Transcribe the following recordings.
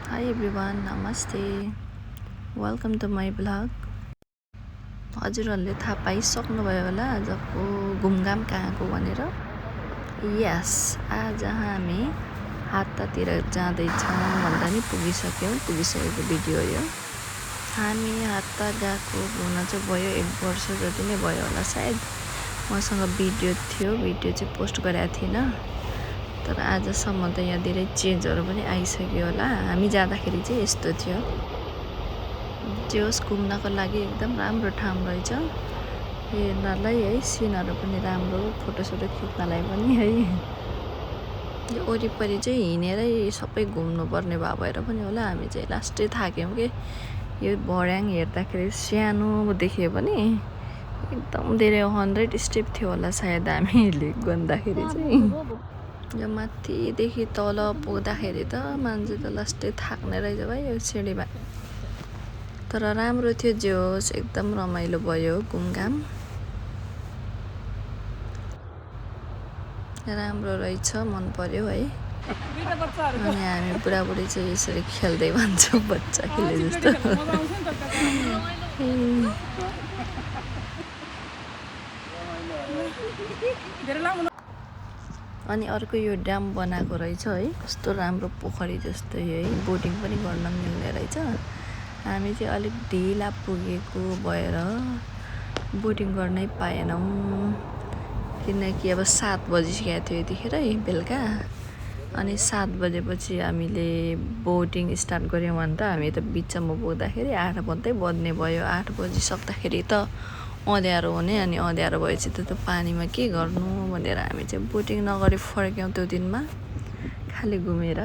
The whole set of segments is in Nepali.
Hi everyone, namaste. Welcome to my vlog. हजुरहरूले थाहा पाइसक्नुभयो होला आजको घुमघाम कहाँको भनेर. यस, आज हामी हात्तातिर जाँदैछौँ भन्दा नि पुगिसकेको भिडियो यो. हामी हात्ता गएको हुन चाहिँ भयो 1 वर्ष जति नै भयो होला सायद. मसँग भिडियो चाहिँ पोस्ट गरेको थिइनँ. तर आजसम्म त यहाँ धेरै चेन्जहरू पनि आइसक्यो होला. हामी जाँदाखेरि चाहिँ यस्तो थियो. जोस घुम्नको लागि एकदम राम्रो ठाउँ रहेछ. हेर्नलाई है, सिनहरू पनि राम्रो, फोटोसोटो खिच्नलाई पनि है. यो वरिपरि चाहिँ हिँडेरै सबै घुम्नुपर्ने भएर पनि होला हामी चाहिँ लास्टै थाक्यौँ कि. यो भर्याङ हेर्दाखेरि सानो देखियो पनि एकदम धेरै 100 स्टेप थियो होला सायद हामीले गर्दाखेरि चाहिँ. यो माथिदेखि तल पुग्दाखेरि त मान्छे त लास्टै थाक्ने रहेछ भाइ यो सिँढीमा. तर राम्रो थियो, जोस एकदम रमाइलो भयो घुमघाम. राम्रो रहेछ, मन पर्यो है. अनि हामी बुढाबुढी चाहिँ यसरी खेल्दै भन्छौँ, बच्चा खेले जस्तो. अनि अर्को यो ड्याम बनाएको रहेछ है, कस्तो राम्रो पोखरी जस्तो है. बोटिङ पनि गर्न मिल्ने रहेछ. हामी चाहिँ अलिक ढिला पुगेको भएर बोटिङ गर्नै पाएनौँ, किनकि अब 7 बजिसकेको थियो यतिखेर बेलुका. अनि 7 बजेपछि हामीले बोटिङ स्टार्ट गऱ्यौँ भने त हामी त बिचमा पुग्दाखेरि 8 बज्दै बज्ने भयो. 8 बजिसक्दाखेरि त अँध्यारो हुने. अनि अँध्यारो भएपछि त पानीमा के गर्नु भनेर हामी चाहिँ बोटिङ नगरी फर्क्यौँ त्यो दिनमा, खालि घुमेर.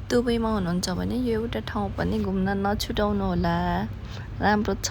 दुबईमा हुनुहुन्छ भने यो एउटा ठाउँ पनि घुम्न नछुटाउनु होला, राम्रो छ.